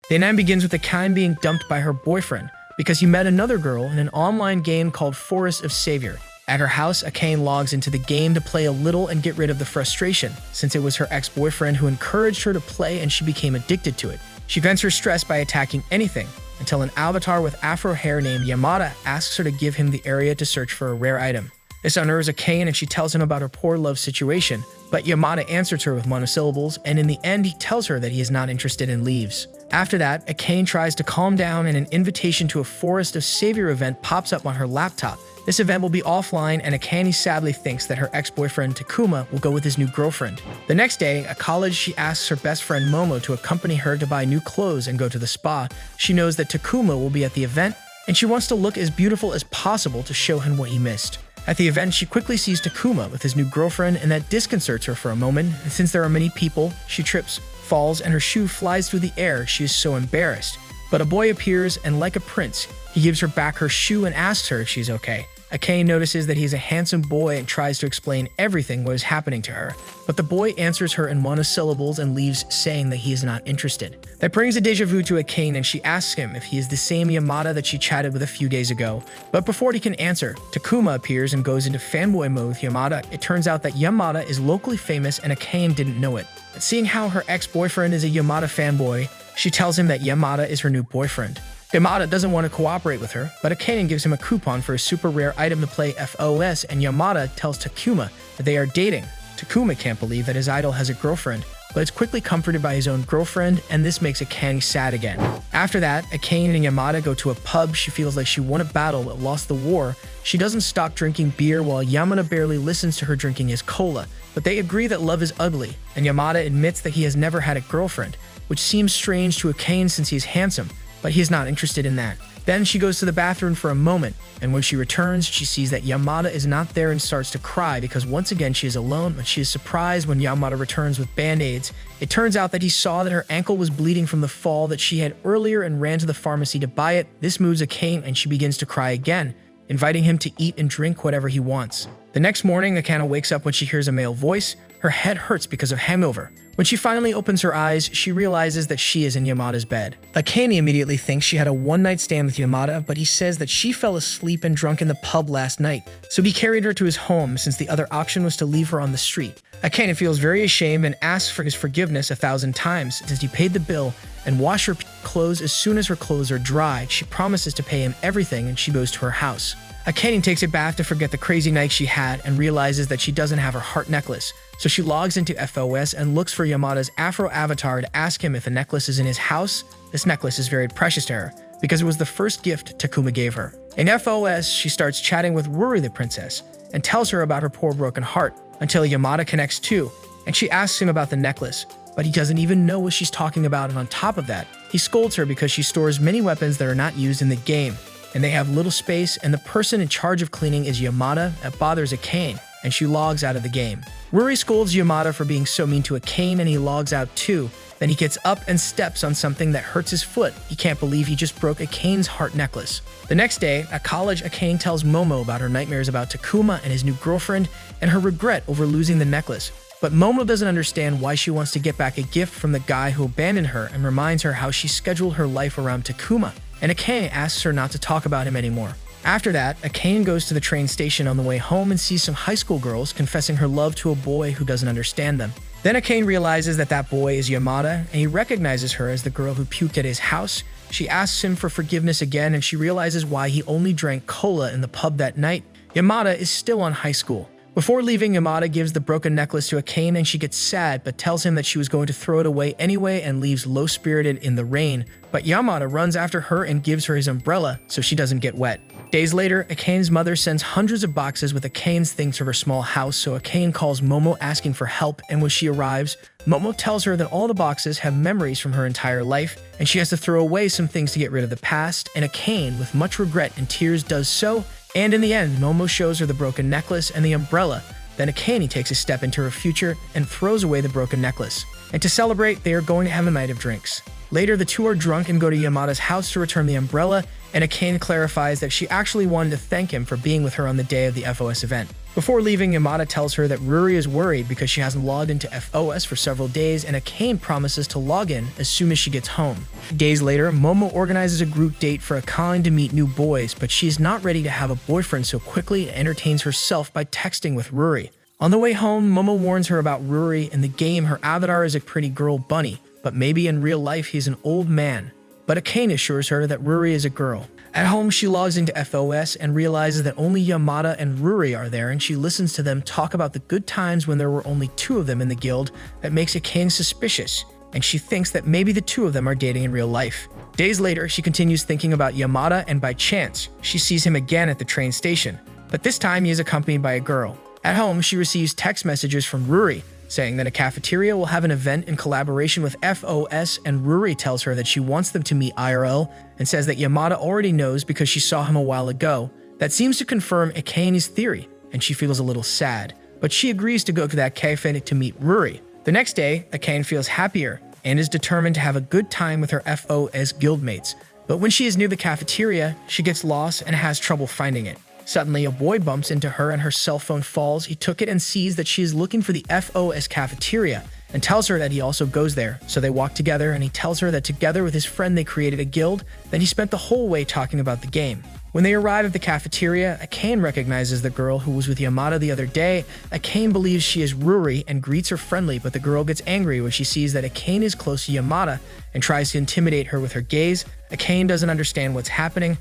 The anime begins with Akane being dumped by her boyfriend because he met another girl in an online game called Forest of Savior. At her house, Akane logs into the game to play a little and get rid of the frustration, since it was her ex-boyfriend who encouraged her to play and she became addicted to it. She vents her stress by attacking anything, until an avatar with afro hair named Yamada asks her to give him the area to search for a rare item. This unnerves Akane and she tells him about her poor love situation, but Yamada answers her with monosyllables, and in the end he tells her that he is not interested and leaves. After that, Akane tries to calm down and an invitation to a Forest of Savior event pops up on her laptop. This event will be offline and Akane sadly thinks that her ex-boyfriend Takuma will go with his new girlfriend. The next day, at college, she asks her best friend Momo to accompany her to buy new clothes and go to the spa. She knows that Takuma will be at the event and she wants to look as beautiful as possible to show him what he missed. At the event, she quickly sees Takuma with his new girlfriend and that disconcerts her for a moment, and since there are many people, she trips, falls, and her shoe flies through the air. She is so embarrassed. But a boy appears and like a prince, he gives her back her shoe and asks her if she's okay. Akane notices that he is a handsome boy and tries to explain everything what is happening to her, but the boy answers her in monosyllables and leaves saying that he is not interested. That brings a deja vu to Akane and she asks him if he is the same Yamada that she chatted with a few days ago. But before he can answer, Takuma appears and goes into fanboy mode with Yamada. It turns out that Yamada is locally famous and Akane didn't know it. But seeing how her ex-boyfriend is a Yamada fanboy, she tells him that Yamada is her new boyfriend. Yamada doesn't want to cooperate with her, but Akane gives him a coupon for a super rare item to play FOS, and Yamada tells Takuma that they are dating. Takuma can't believe that his idol has a girlfriend, but is quickly comforted by his own girlfriend, and this makes Akane sad again. After that, Akane and Yamada go to a pub. She feels like she won a battle but lost the war. She doesn't stop drinking beer while Yamada barely listens to her drinking his cola, but they agree that love is ugly, and Yamada admits that he has never had a girlfriend, which seems strange to Akane since he's handsome, but he is not interested in that. Then she goes to the bathroom for a moment, and when she returns, she sees that Yamada is not there and starts to cry because once again she is alone, but she is surprised when Yamada returns with band-aids. It turns out that he saw that her ankle was bleeding from the fall that she had earlier and ran to the pharmacy to buy it. This moves Akane and she begins to cry again, inviting him to eat and drink whatever he wants. The next morning, Akane wakes up when she hears a male voice. Her head hurts because of hangover. When she finally opens her eyes, she realizes that she is in Yamada's bed. Akane immediately thinks she had a one-night stand with Yamada, but he says that she fell asleep and drunk in the pub last night, so he carried her to his home since the other option was to leave her on the street. Akane feels very ashamed and asks for his forgiveness 1,000 times since he paid the bill and washed her clothes as soon as her clothes are dried. She promises to pay him everything and she goes to her house. Akane takes a bath to forget the crazy night she had and realizes that she doesn't have her heart necklace. So she logs into FOS and looks for Yamada's Afro avatar to ask him if the necklace is in his house. This necklace is very precious to her because it was the first gift Takuma gave her. In FOS, she starts chatting with Ruri the princess and tells her about her poor broken heart until Yamada connects too, and she asks him about the necklace, but he doesn't even know what she's talking about, and on top of that, he scolds her because she stores many weapons that are not used in the game, and they have little space, and the person in charge of cleaning is Yamada. That bothers Akane, and she logs out of the game. Ruri scolds Yamada for being so mean to Akane, and he logs out too. Then he gets up and steps on something that hurts his foot. He can't believe he just broke Akane's heart necklace. The next day, at college, Akane tells Momo about her nightmares about Takuma and his new girlfriend, and her regret over losing the necklace. But Momo doesn't understand why she wants to get back a gift from the guy who abandoned her and reminds her how she scheduled her life around Takuma, and Akane asks her not to talk about him anymore. After that, Akane goes to the train station on the way home and sees some high school girls confessing her love to a boy who doesn't understand them. Then Akane realizes that that boy is Yamada, and he recognizes her as the girl who puked at his house. She asks him for forgiveness again, and she realizes why he only drank cola in the pub that night. Yamada is still on high school. Before leaving, Yamada gives the broken necklace to Akane and she gets sad but tells him that she was going to throw it away anyway and leaves low-spirited in the rain. But Yamada runs after her and gives her his umbrella so she doesn't get wet. Days later, Akane's mother sends hundreds of boxes with Akane's things to her small house, so Akane calls Momo asking for help, and when she arrives, Momo tells her that all the boxes have memories from her entire life, and she has to throw away some things to get rid of the past, and Akane, with much regret and tears, does so, and in the end, Momo shows her the broken necklace and the umbrella. Then Akane takes a step into her future and throws away the broken necklace. And to celebrate, they are going to have a night of drinks. Later, the two are drunk and go to Yamada's house to return the umbrella, and Akane clarifies that she actually wanted to thank him for being with her on the day of the FOS event. Before leaving, Yamada tells her that Ruri is worried because she hasn't logged into FOS for several days, and Akane promises to log in as soon as she gets home. Days later, Momo organizes a group date for Akane to meet new boys, but she is not ready to have a boyfriend so quickly and entertains herself by texting with Ruri. On the way home, Momo warns her about Ruri. In the game, her avatar is a pretty girl bunny, but maybe in real life he's an old man. But Akane assures her that Ruri is a girl. At home, she logs into FOS and realizes that only Yamada and Ruri are there, and she listens to them talk about the good times when there were only two of them in the guild. That makes Akane suspicious, and she thinks that maybe the two of them are dating in real life. Days later, she continues thinking about Yamada, and by chance, she sees him again at the train station. But this time, he is accompanied by a girl. At home, she receives text messages from Ruri, saying that a cafeteria will have an event in collaboration with FOS, and Ruri tells her that she wants them to meet IRL and says that Yamada already knows because she saw him a while ago. That seems to confirm Akane's theory, and she feels a little sad, but she agrees to go to that cafe to meet Ruri. The next day, Akane feels happier and is determined to have a good time with her FOS guildmates, but when she is near the cafeteria, she gets lost and has trouble finding it. Suddenly, a boy bumps into her and her cell phone falls. He took it and sees that she is looking for the FOS cafeteria and tells her that he also goes there. So they walk together, and he tells her that together with his friend they created a guild. Then he spent the whole way talking about the game. When they arrive at the cafeteria, Akane recognizes the girl who was with Yamada the other day. Akane believes she is Ruri and greets her friendly, but the girl gets angry when she sees that Akane is close to Yamada and tries to intimidate her with her gaze. Akane doesn't understand what's happening.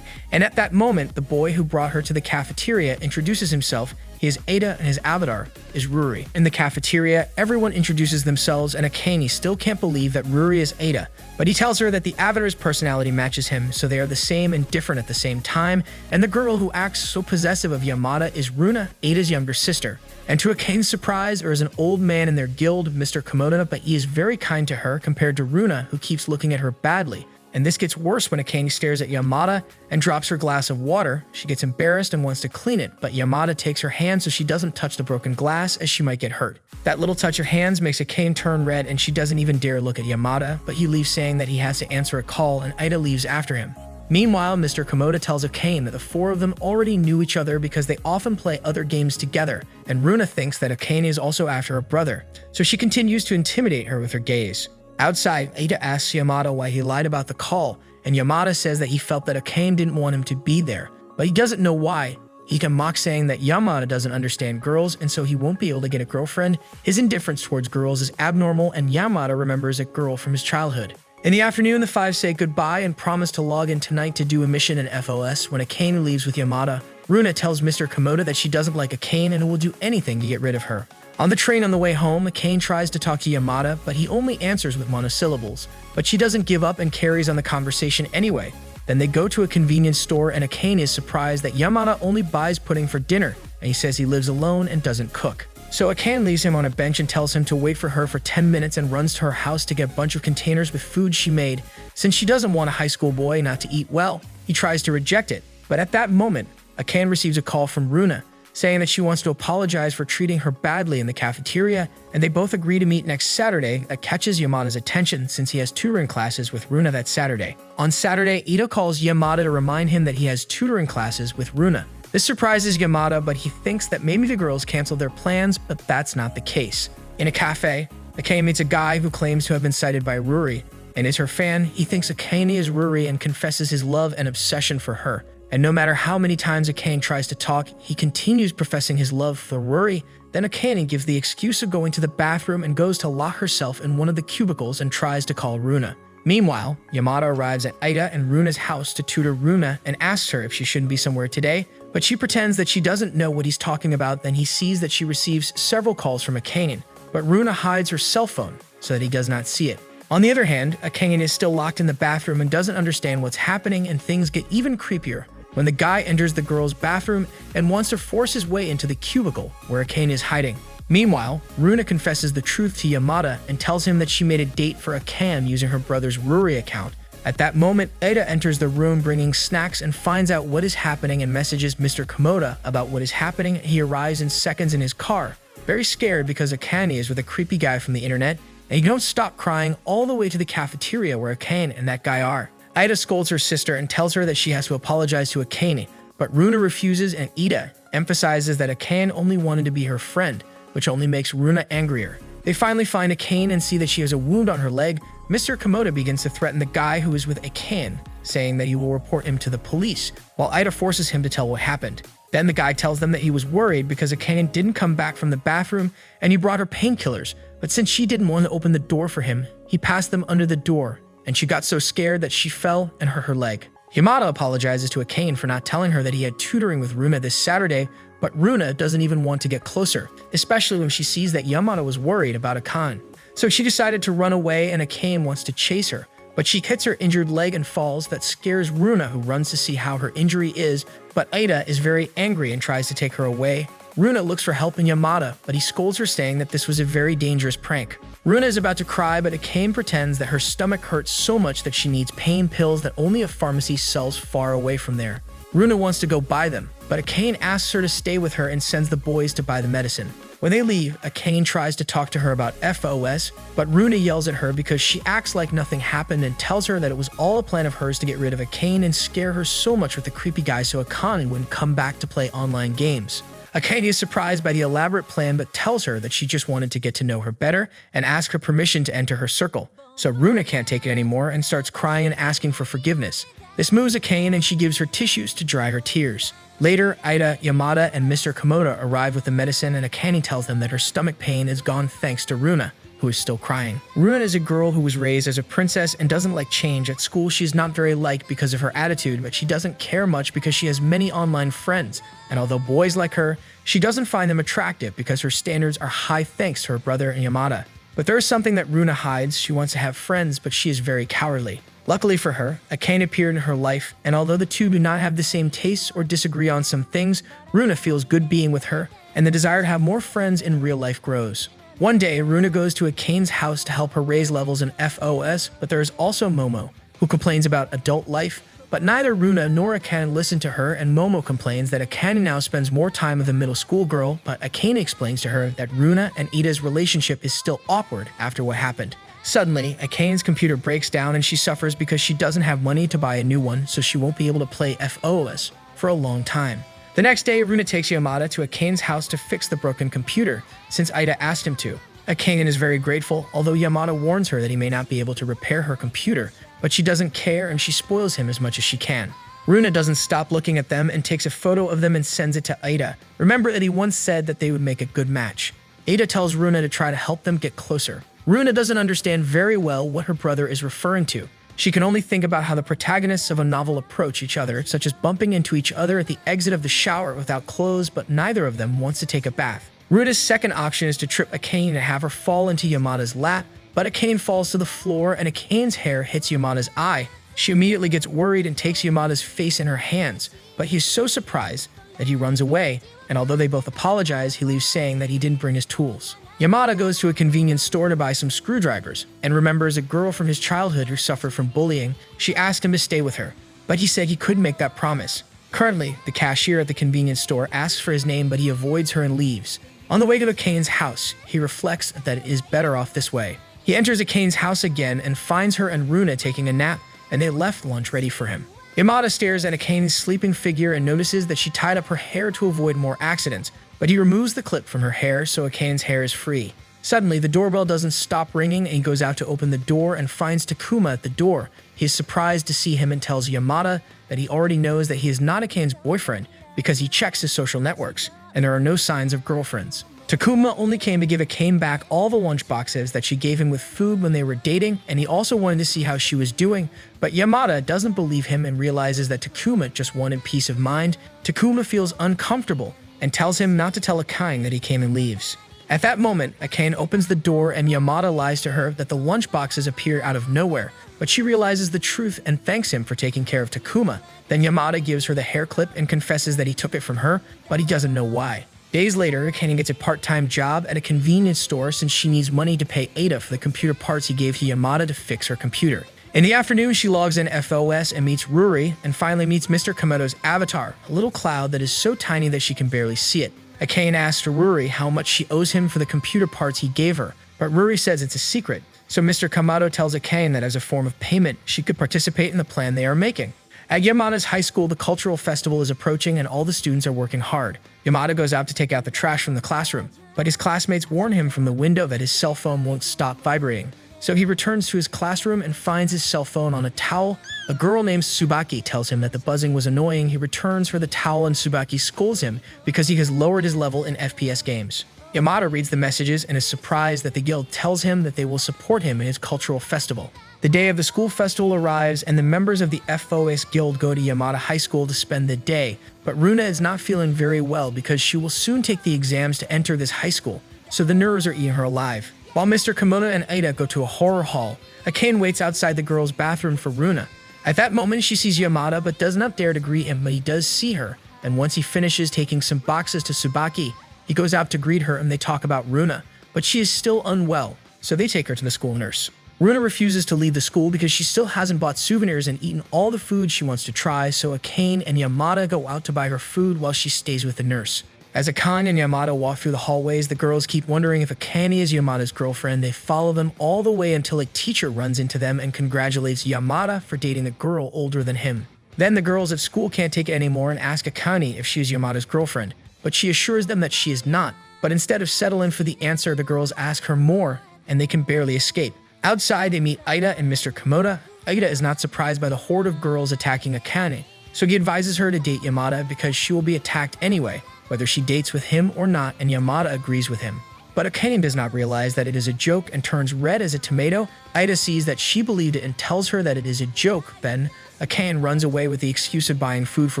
And at that moment, the boy who brought her to the cafeteria introduces himself. He is Ada, and his avatar is Ruri. In the cafeteria, everyone introduces themselves, and Akane still can't believe that Ruri is Ada. But he tells her that the avatar's personality matches him, so they are the same and different at the same time. And the girl who acts so possessive of Yamada is Runa, Ada's younger sister. And to Akane's surprise, there is an old man in their guild, Mr. Komoda, but he is very kind to her compared to Runa, who keeps looking at her badly. And this gets worse when Akane stares at Yamada and drops her glass of water. She gets embarrassed and wants to clean it, but Yamada takes her hand so she doesn't touch the broken glass as she might get hurt. That little touch of hands makes Akane turn red, and she doesn't even dare look at Yamada, but he leaves saying that he has to answer a call, and Ida leaves after him. Meanwhile, Mr. Komoda tells Akane that the four of them already knew each other because they often play other games together, and Runa thinks that Akane is also after her brother, so she continues to intimidate her with her gaze. Outside, Ada asks Yamada why he lied about the call, and Yamada says that he felt that Akane didn't want him to be there, but he doesn't know why. He can mock saying that Yamada doesn't understand girls, and so he won't be able to get a girlfriend. His indifference towards girls is abnormal, and Yamada remembers a girl from his childhood. In the afternoon, the five say goodbye and promise to log in tonight to do a mission in FOS. When Akane leaves with Yamada, Runa tells Mr. Komoda that she doesn't like Akane and will do anything to get rid of her. On the train on the way home, Akane tries to talk to Yamada, but he only answers with monosyllables. But she doesn't give up and carries on the conversation anyway. Then they go to a convenience store, and Akane is surprised that Yamada only buys pudding for dinner, and he says he lives alone and doesn't cook. So Akane leaves him on a bench and tells him to wait for her for 10 minutes and runs to her house to get a bunch of containers with food she made. Since she doesn't want a high school boy not to eat well, he tries to reject it. But at that moment, Akane receives a call from Runa, saying that she wants to apologize for treating her badly in the cafeteria, and they both agree to meet next Saturday. That catches Yamada's attention since he has tutoring classes with Runa that Saturday. On Saturday, Ito calls Yamada to remind him that he has tutoring classes with Runa. This surprises Yamada, but he thinks that maybe the girls canceled their plans, but that's not the case. In a cafe, Akane meets a guy who claims to have been sighted by Ruri, and is her fan. He thinks Akane is Ruri and confesses his love and obsession for her. And no matter how many times Akane tries to talk, he continues professing his love for Ruri. Then Akane gives the excuse of going to the bathroom and goes to lock herself in one of the cubicles and tries to call Runa. Meanwhile, Yamada arrives at Ida and Runa's house to tutor Runa and asks her if she shouldn't be somewhere today, but she pretends that she doesn't know what he's talking about. Then he sees that she receives several calls from Akane, but Runa hides her cell phone so that he does not see it. On the other hand, Akane is still locked in the bathroom and doesn't understand what's happening, and things get even creepier when the guy enters the girl's bathroom and wants to force his way into the cubicle where Akane is hiding. Meanwhile, Runa confesses the truth to Yamada and tells him that she made a date for Akane using her brother's Ruri account. At that moment, Ada enters the room bringing snacks and finds out what is happening and messages Mr. Komoda about what is happening. He arrives in seconds in his car, very scared because Akane is with a creepy guy from the internet, and he don't stop crying all the way to the cafeteria where Akane and that guy are. Ida scolds her sister and tells her that she has to apologize to Akane, but Runa refuses and Ida emphasizes that Akane only wanted to be her friend, which only makes Runa angrier. They finally find Akane and see that she has a wound on her leg. Mr. Komoda begins to threaten the guy who is with Akane, saying that he will report him to the police, while Ida forces him to tell what happened. Then the guy tells them that he was worried because Akane didn't come back from the bathroom and he brought her painkillers, but since she didn't want to open the door for him, he passed them under the door, and she got so scared that she fell and hurt her leg. Yamada apologizes to Akane for not telling her that he had tutoring with Runa this Saturday, but Runa doesn't even want to get closer, especially when she sees that Yamada was worried about Akane. So she decided to run away and Akane wants to chase her, but she hits her injured leg and falls. That scares Runa, who runs to see how her injury is, but Ida is very angry and tries to take her away. Runa looks for help in Yamada, but he scolds her, saying that this was a very dangerous prank. Runa is about to cry, but Akane pretends that her stomach hurts so much that she needs pain pills that only a pharmacy sells far away from there. Runa wants to go buy them, but Akane asks her to stay with her and sends the boys to buy the medicine. When they leave, Akane tries to talk to her about FOS, but Runa yells at her because she acts like nothing happened and tells her that it was all a plan of hers to get rid of Akane and scare her so much with the creepy guy so Akane wouldn't come back to play online games. Akane is surprised by the elaborate plan but tells her that she just wanted to get to know her better and ask her permission to enter her circle. So Runa can't take it anymore and starts crying and asking for forgiveness. This moves Akane and she gives her tissues to dry her tears. Later, Ida, Yamada, and Mr. Komoda arrive with the medicine and Akane tells them that her stomach pain is gone thanks to Runa, who is still crying. Runa is a girl who was raised as a princess and doesn't like change. At school, she's not very liked because of her attitude, but she doesn't care much because she has many online friends. And although boys like her, she doesn't find them attractive because her standards are high thanks to her brother Yamada. But there is something that Runa hides. She wants to have friends, but she is very cowardly. Luckily for her, Akane appeared in her life, and although the two do not have the same tastes or disagree on some things, Runa feels good being with her, and the desire to have more friends in real life grows. One day, Runa goes to Akane's house to help her raise levels in FOS, but there is also Momo, who complains about adult life, but neither Runa nor Akane listen to her, and Momo complains that Akane now spends more time with a middle school girl, but Akane explains to her that Runa and Ida's relationship is still awkward after what happened. Suddenly, Akane's computer breaks down and she suffers because she doesn't have money to buy a new one, so she won't be able to play FOS for a long time. The next day, Runa takes Yamada to Akane's house to fix the broken computer, since Ida asked him to. Akane is very grateful, although Yamada warns her that he may not be able to repair her computer, but she doesn't care and she spoils him as much as she can. Runa doesn't stop looking at them and takes a photo of them and sends it to Ida. Remember that he once said that they would make a good match. Ida tells Runa to try to help them get closer. Runa doesn't understand very well what her brother is referring to. She can only think about how the protagonists of a novel approach each other, such as bumping into each other at the exit of the shower without clothes, but neither of them wants to take a bath. Runa's second option is to trip Akane and have her fall into Yamada's lap, but Akane falls to the floor and Akane's hair hits Yamada's eye. She immediately gets worried and takes Yamada's face in her hands, but he's so surprised that he runs away, and although they both apologize, he leaves saying that he didn't bring his tools. Yamada goes to a convenience store to buy some screwdrivers and remembers a girl from his childhood who suffered from bullying. She asked him to stay with her, but he said he couldn't make that promise. Currently, the cashier at the convenience store asks for his name, but he avoids her and leaves. On the way to Akane's house, he reflects that it is better off this way. He enters Akane's house again and finds her and Runa taking a nap, and they left lunch ready for him. Yamada stares at Akane's sleeping figure and notices that she tied up her hair to avoid more accidents, but he removes the clip from her hair so Akane's hair is free. Suddenly, the doorbell doesn't stop ringing and he goes out to open the door and finds Takuma at the door. He is surprised to see him and tells Yamada that he already knows that he is not Akane's boyfriend because he checks his social networks, and there are no signs of girlfriends. Takuma only came to give Akane back all the lunchboxes that she gave him with food when they were dating, and he also wanted to see how she was doing, but Yamada doesn't believe him and realizes that Takuma just wanted peace of mind. Takuma feels uncomfortable and tells him not to tell Akane that he came and leaves. At that moment, Akane opens the door and Yamada lies to her that the lunchboxes appear out of nowhere, but she realizes the truth and thanks him for taking care of Takuma. Then Yamada gives her the hair clip and confesses that he took it from her, but he doesn't know why. Days later, Akane gets a part-time job at a convenience store since she needs money to pay Ada for the computer parts he gave to Yamada to fix her computer. In the afternoon, she logs in FOS and meets Ruri, and finally meets Mr. Komodo's avatar, a little cloud that is so tiny that she can barely see it. Akane asks Ruri how much she owes him for the computer parts he gave her, but Ruri says it's a secret, So Mr. Kamado tells Akane that as a form of payment, she could participate in the plan they are making. At Yamada's high school, the cultural festival is approaching and all the students are working hard. Yamada goes out to take out the trash from the classroom, but his classmates warn him from the window that his cell phone won't stop vibrating. So he returns to his classroom and finds his cell phone on a towel. A girl named Tsubaki tells him that the buzzing was annoying. He returns for the towel and Tsubaki scolds him because he has lowered his level in FPS games. Yamada reads the messages and is surprised that the guild tells him that they will support him in his cultural festival. The day of the school festival arrives and the members of the FOS guild go to Yamada High School to spend the day, but Runa is not feeling very well because she will soon take the exams to enter this high school, so the nerves are eating her alive. While Mr. Kimono and Ida go to a horror hall, Akane waits outside the girls' bathroom for Runa. At that moment, she sees Yamada but does not dare to greet him, but he does see her, and once he finishes taking some boxes to Tsubaki, he goes out to greet her and they talk about Runa, but she is still unwell, so they take her to the school nurse. Runa refuses to leave the school because she still hasn't bought souvenirs and eaten all the food she wants to try, so Akane and Yamada go out to buy her food while she stays with the nurse. As Akane and Yamada walk through the hallways, the girls keep wondering if Akane is Yamada's girlfriend. They follow them all the way until a teacher runs into them and congratulates Yamada for dating a girl older than him. Then the girls at school can't take it anymore and ask Akane if she is Yamada's girlfriend, but she assures them that she is not. But instead of settling for the answer, the girls ask her more, and they can barely escape. Outside, they meet Ida and Mr. Komoda. Ida is not surprised by the horde of girls attacking Akane, so he advises her to date Yamada because she will be attacked anyway, whether she dates with him or not, and Yamada agrees with him. But Akane does not realize that it is a joke and turns red as a tomato. Ida sees that she believed it and tells her that it is a joke. Then, Akane runs away with the excuse of buying food for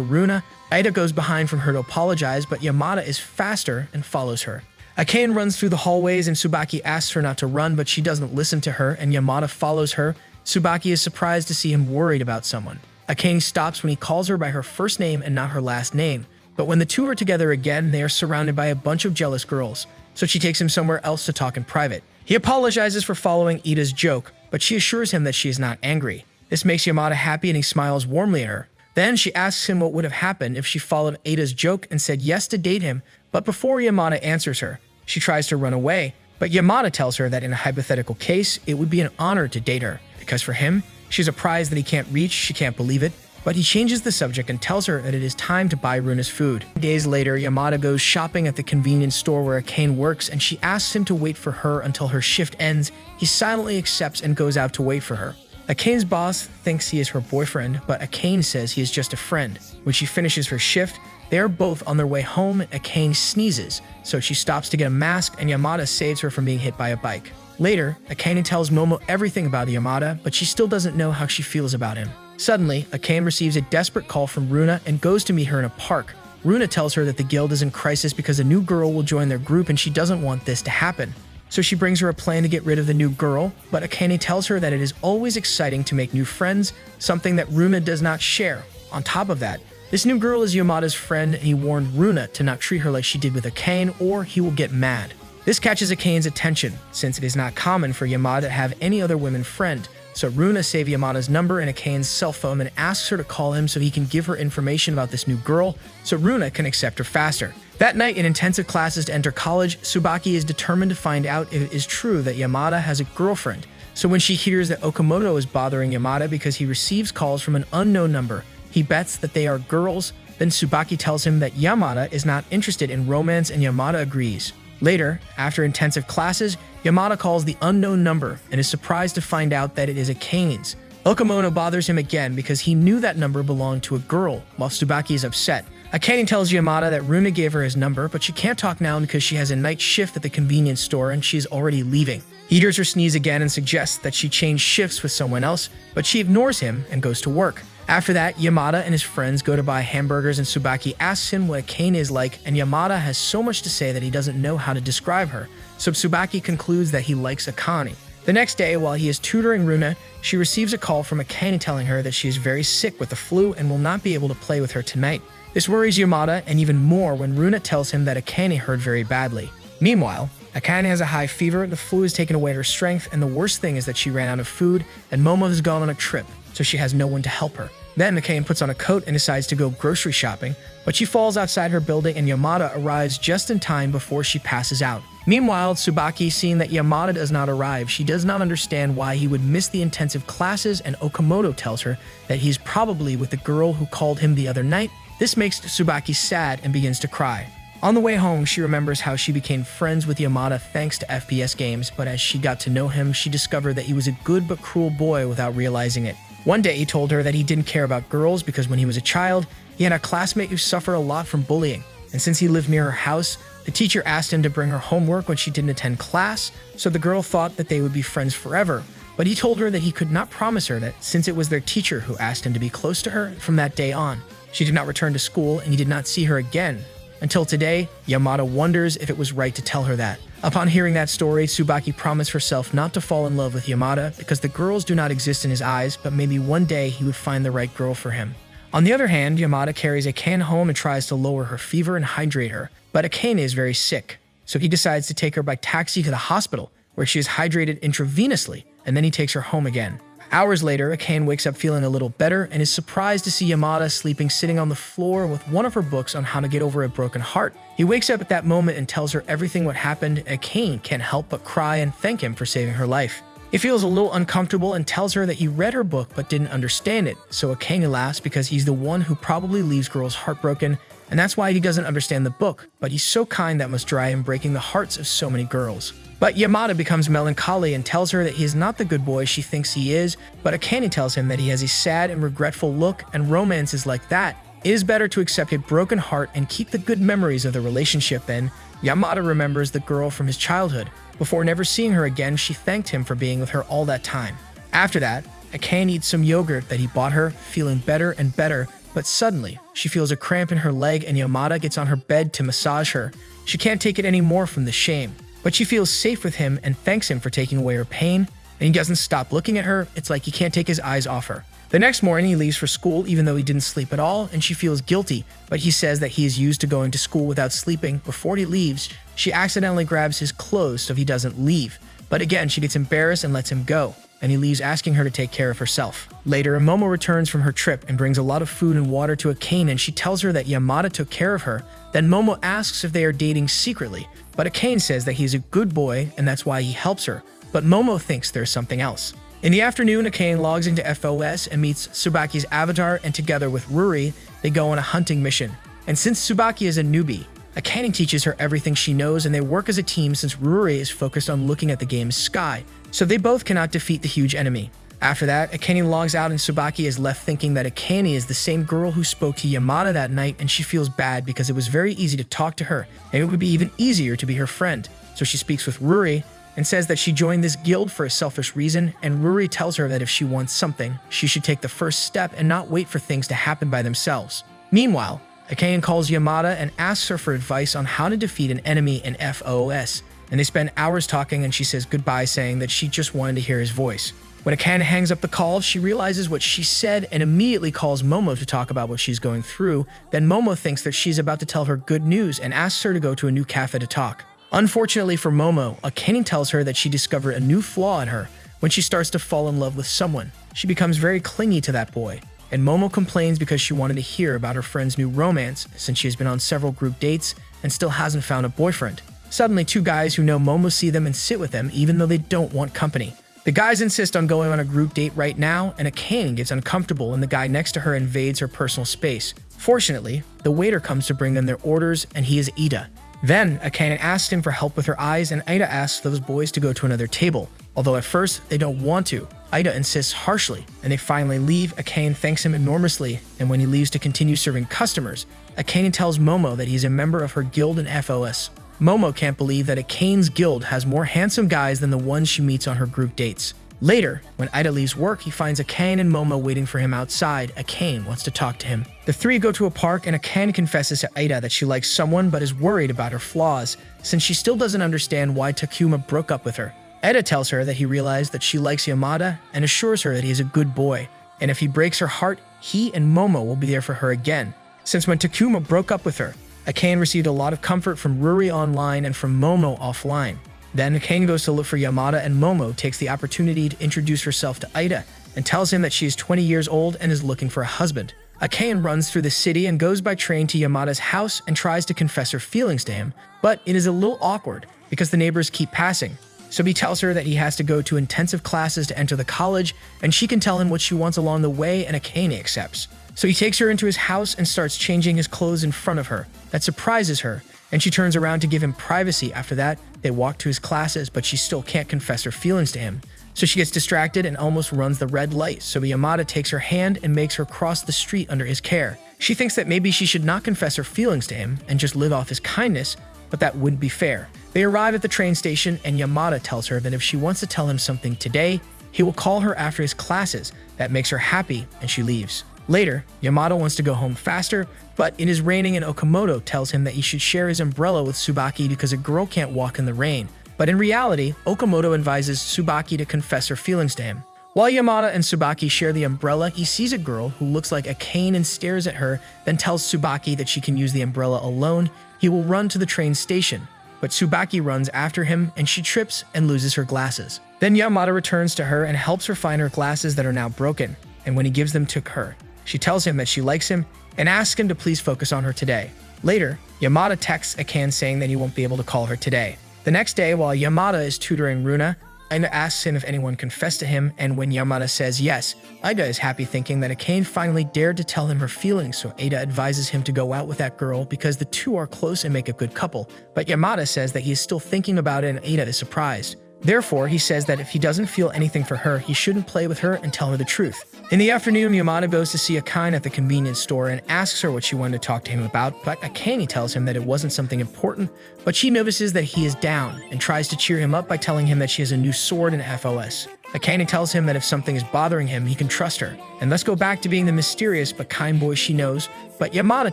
Runa. Ida goes behind from her to apologize, but Yamada is faster and follows her. Akane runs through the hallways and Tsubaki asks her not to run, but she doesn't listen to her and Yamada follows her. Tsubaki is surprised to see him worried about someone. Akane stops when he calls her by her first name and not her last name. But when the two are together again, they are surrounded by a bunch of jealous girls, so she takes him somewhere else to talk in private. He apologizes for following Ida's joke, but she assures him that she is not angry. This makes Yamada happy and he smiles warmly at her. Then she asks him what would have happened if she followed Ida's joke and said yes to date him, but before Yamada answers her, she tries to run away, but Yamada tells her that in a hypothetical case, it would be an honor to date her, because for him, she's a prize that he can't reach, she can't believe it, but he changes the subject and tells her that it is time to buy Runa's food. Days later, Yamada goes shopping at the convenience store where Akane works and she asks him to wait for her until her shift ends. He silently accepts and goes out to wait for her. Akane's boss thinks he is her boyfriend, but Akane says he is just a friend. When she finishes her shift, they are both on their way home and Akane sneezes, so she stops to get a mask and Yamada saves her from being hit by a bike. Later, Akane tells Momo everything about Yamada, but she still doesn't know how she feels about him. Suddenly, Akane receives a desperate call from Runa and goes to meet her in a park. Runa tells her that the guild is in crisis because a new girl will join their group and she doesn't want this to happen. So she brings her a plan to get rid of the new girl, but Akane tells her that it is always exciting to make new friends, something that Runa does not share. On top of that, this new girl is Yamada's friend and he warned Runa to not treat her like she did with Akane or he will get mad. This catches Akane's attention, since it is not common for Yamada to have any other women friend. So Runa saves Yamada's number in Akane's cell phone and asks her to call him so he can give her information about this new girl, so Runa can accept her faster. That night, in intensive classes to enter college, Tsubaki is determined to find out if it is true that Yamada has a girlfriend. So when she hears that Okamoto is bothering Yamada because he receives calls from an unknown number, he bets that they are girls. Then Tsubaki tells him that Yamada is not interested in romance and Yamada agrees. Later, after intensive classes, Yamada calls the unknown number and is surprised to find out that it is Akane's. Okamoto bothers him again because he knew that number belonged to a girl, while Tsubaki is upset. Akane tells Yamada that Runa gave her his number, but she can't talk now because she has a night shift at the convenience store and she is already leaving. He hears her sneeze again and suggests that she change shifts with someone else, but she ignores him and goes to work. After that, Yamada and his friends go to buy hamburgers and Tsubaki asks him what Akane is like, and Yamada has so much to say that he doesn't know how to describe her, so Tsubaki concludes that he likes Akane. The next day, while he is tutoring Runa, she receives a call from Akane telling her that she is very sick with the flu and will not be able to play with her tonight. This worries Yamada, and even more when Runa tells him that Akane hurt very badly. Meanwhile, Akane has a high fever, the flu has taken away her strength, and the worst thing is that she ran out of food, and Momo has gone on a trip, so she has no one to help her. Then Akane puts on a coat and decides to go grocery shopping, but she falls outside her building and Yamada arrives just in time before she passes out. Meanwhile, Tsubaki, seeing that Yamada does not arrive, she does not understand why he would miss the intensive classes, and Okamoto tells her that he's probably with the girl who called him the other night. This makes Tsubaki sad and begins to cry. On the way home, she remembers how she became friends with Yamada thanks to FPS games, but as she got to know him, she discovered that he was a good but cruel boy without realizing it. One day, he told her that he didn't care about girls because when he was a child, he had a classmate who suffered a lot from bullying. And since he lived near her house, the teacher asked him to bring her homework when she didn't attend class, so the girl thought that they would be friends forever. But he told her that he could not promise her that since it was their teacher who asked him to be close to her from that day on. She did not return to school and he did not see her again. Until today, Yamada wonders if it was right to tell her that. Upon hearing that story, Tsubaki promised herself not to fall in love with Yamada because the girls do not exist in his eyes, but maybe one day he would find the right girl for him. On the other hand, Yamada carries Akane home and tries to lower her fever and hydrate her, but Akane is very sick, so he decides to take her by taxi to the hospital, where she is hydrated intravenously, and then he takes her home again. Hours later, Akane wakes up feeling a little better and is surprised to see Yamada sleeping sitting on the floor with one of her books on how to get over a broken heart. He wakes up at that moment and tells her everything what happened, and Akane can't help but cry and thank him for saving her life. He feels a little uncomfortable and tells her that he read her book but didn't understand it, so Akane laughs because he's the one who probably leaves girls heartbroken, and that's why he doesn't understand the book, but he's so kind that must dry him breaking the hearts of so many girls. But Yamada becomes melancholy and tells her that he is not the good boy she thinks he is, but Akane tells him that he has a sad and regretful look, and romance is like that. It is better to accept a broken heart and keep the good memories of the relationship. Then Yamada remembers the girl from his childhood. Before never seeing her again, she thanked him for being with her all that time. After that, Akane eats some yogurt that he bought her, feeling better and better, but suddenly, she feels a cramp in her leg and Yamada gets on her bed to massage her. She can't take it anymore from the shame, but she feels safe with him and thanks him for taking away her pain, and he doesn't stop looking at her. It's like he can't take his eyes off her. The next morning, he leaves for school even though he didn't sleep at all, and she feels guilty, but he says that he is used to going to school without sleeping. Before he leaves, she accidentally grabs his clothes so he doesn't leave, but again, she gets embarrassed and lets him go, and he leaves asking her to take care of herself. Later, Momo returns from her trip and brings a lot of food and water to Akane, and she tells her that Yamada took care of her. Then Momo asks if they are dating secretly, but Akane says that he's a good boy and that's why he helps her, but Momo thinks there's something else. In the afternoon, Akane logs into FOS and meets Tsubaki's avatar, and together with Ruri, they go on a hunting mission. And since Tsubaki is a newbie, Akane teaches her everything she knows, and they work as a team since Ruri is focused on looking at the game's sky, so they both cannot defeat the huge enemy. After that, Akane logs out and Tsubaki is left thinking that Akane is the same girl who spoke to Yamada that night, and she feels bad because it was very easy to talk to her, and it would be even easier to be her friend. So she speaks with Ruri and says that she joined this guild for a selfish reason, and Ruri tells her that if she wants something, she should take the first step and not wait for things to happen by themselves. Meanwhile, Akane calls Yamada and asks her for advice on how to defeat an enemy in FOS, and they spend hours talking, and she says goodbye saying that she just wanted to hear his voice. When Akane hangs up the call, she realizes what she said and immediately calls Momo to talk about what she's going through. Then Momo thinks that she's about to tell her good news and asks her to go to a new cafe to talk. Unfortunately for Momo, Akane tells her that she discovered a new flaw in her. When she starts to fall in love with someone, she becomes very clingy to that boy, and Momo complains because she wanted to hear about her friend's new romance since she has been on several group dates and still hasn't found a boyfriend. Suddenly, two guys who know Momo see them and sit with them even though they don't want company. The guys insist on going on a group date right now, and Akane gets uncomfortable and the guy next to her invades her personal space. Fortunately, the waiter comes to bring them their orders, and he is Ida. Then, Akane asks him for help with her eyes, and Ida asks those boys to go to another table. Although at first, they don't want to. Ida insists harshly, and they finally leave. Akane thanks him enormously, and when he leaves to continue serving customers, Akane tells Momo that he's a member of her guild in FOS. Momo can't believe that Akane's guild has more handsome guys than the ones she meets on her group dates. Later, when Ida leaves work, he finds Akane and Momo waiting for him outside. Akane wants to talk to him. The three go to a park, and Akane confesses to Ida that she likes someone but is worried about her flaws, since she still doesn't understand why Takuma broke up with her. Ida tells her that he realized that she likes Yamada and assures her that he is a good boy, and if he breaks her heart, he and Momo will be there for her again. Since when Takuma broke up with her, Akane received a lot of comfort from Ruri online and from Momo offline. Then Akane goes to look for Yamada, and Momo takes the opportunity to introduce herself to Ida and tells him that she is 20 years old and is looking for a husband. Akane runs through the city and goes by train to Yamada's house and tries to confess her feelings to him, but it is a little awkward because the neighbors keep passing. So he tells her that he has to go to intensive classes to enter the college, and she can tell him what she wants along the way, and Akane accepts. So he takes her into his house and starts changing his clothes in front of her. That surprises her, and she turns around to give him privacy. After that, they walk to his classes, but she still can't confess her feelings to him. So she gets distracted and almost runs the red light, so Yamada takes her hand and makes her cross the street under his care. She thinks that maybe she should not confess her feelings to him and just live off his kindness, but that wouldn't be fair. They arrive at the train station, and Yamada tells her that if she wants to tell him something today, he will call her after his classes. That makes her happy, and she leaves. Later, Yamada wants to go home faster, but it is raining, and Okamoto tells him that he should share his umbrella with Tsubaki because a girl can't walk in the rain. But in reality, Okamoto advises Tsubaki to confess her feelings to him. While Yamada and Tsubaki share the umbrella, he sees a girl who looks like Akane and stares at her, then tells Tsubaki that she can use the umbrella alone. He will run to the train station, but Tsubaki runs after him, and she trips and loses her glasses. Then Yamada returns to her and helps her find her glasses that are now broken, and when he gives them to her, she tells him that she likes him and asks him to please focus on her today. Later, Yamada texts Akane saying that he won't be able to call her today. The next day, while Yamada is tutoring Runa, Ida asks him if anyone confessed to him, and when Yamada says yes, Ida is happy thinking that Akane finally dared to tell him her feelings, so Ada advises him to go out with that girl because the two are close and make a good couple. But Yamada says that he is still thinking about it, and Ada is surprised. Therefore, he says that if he doesn't feel anything for her, he shouldn't play with her and tell her the truth. In the afternoon, Yamada goes to see Akane at the convenience store and asks her what she wanted to talk to him about, but Akane tells him that it wasn't something important, but she notices that he is down and tries to cheer him up by telling him that she has a new sword in FOS. Akane tells him that if something is bothering him, he can trust her, and let's go back to being the mysterious but kind boy she knows. But Yamada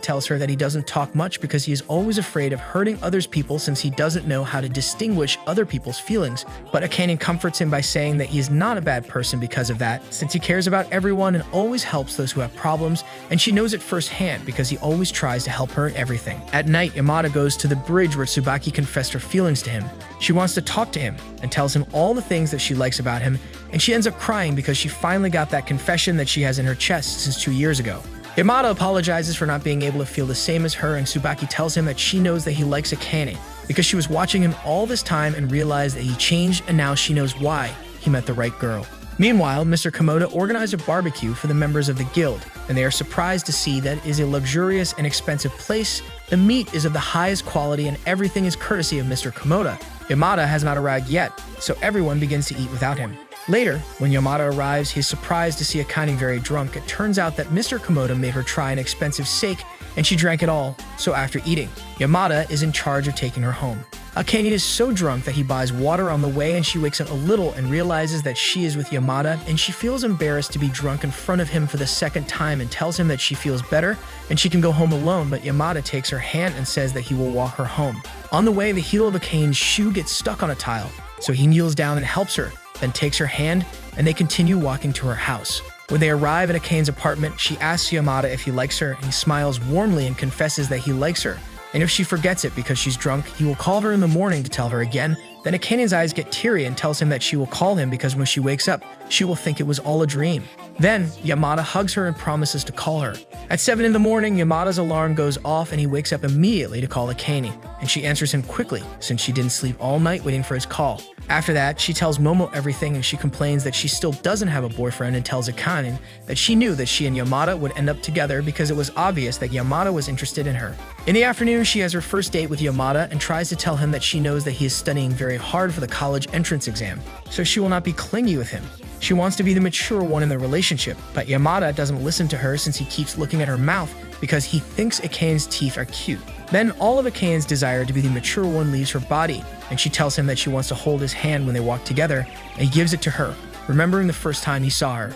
tells her that he doesn't talk much because he is always afraid of hurting others people since he doesn't know how to distinguish other people's feelings. But Akane comforts him by saying that he is not a bad person because of that, since he cares about everyone and always helps those who have problems, and she knows it firsthand because he always tries to help her in everything. At night, Yamada goes to the bridge where Tsubaki confessed her feelings to him. She wants to talk to him and tells him all the things that she likes about him, and she ends up crying because she finally got that confession that she has in her chest since 2 years ago. Yamada apologizes for not being able to feel the same as her, and Tsubaki tells him that she knows that he likes Akane because she was watching him all this time and realized that he changed, and now she knows why he met the right girl. Meanwhile, Mr. Komoda organized a barbecue for the members of the guild, and they are surprised to see that it is a luxurious and expensive place. The meat is of the highest quality and everything is courtesy of Mr. Komoda. Yamada has not arrived yet, so everyone begins to eat without him. Later, when Yamada arrives, he is surprised to see Akane very drunk. It turns out that Mr. Komoda made her try an expensive steak, and she drank it all, so after eating, Yamada is in charge of taking her home. Akane is so drunk that he buys water on the way, and she wakes up a little and realizes that she is with Yamada, and she feels embarrassed to be drunk in front of him for the second time and tells him that she feels better and she can go home alone, but Yamada takes her hand and says that he will walk her home. On the way, the heel of Akane's shoe gets stuck on a tile, so he kneels down and helps her, then takes her hand, and they continue walking to her house. When they arrive at Akane's apartment, she asks Yamada if he likes her, and he smiles warmly and confesses that he likes her. And if she forgets it because she's drunk, he will call her in the morning to tell her again. Then Akane's eyes get teary and tells him that she will call him because when she wakes up, she will think it was all a dream. Then, Yamada hugs her and promises to call her. At 7 in the morning, Yamada's alarm goes off and he wakes up immediately to call Akane, and she answers him quickly since she didn't sleep all night waiting for his call. After that, she tells Momo everything and she complains that she still doesn't have a boyfriend and tells Akane that she knew that she and Yamada would end up together because it was obvious that Yamada was interested in her. In the afternoon, she has her first date with Yamada and tries to tell him that she knows that he is studying very hard for the college entrance exam, so she will not be clingy with him. She wants to be the mature one in the relationship, but Yamada doesn't listen to her since he keeps looking at her mouth because he thinks Akane's teeth are cute. Then all of Akane's desire to be the mature one leaves her body, and she tells him that she wants to hold his hand when they walk together, and he gives it to her, remembering the first time he saw her.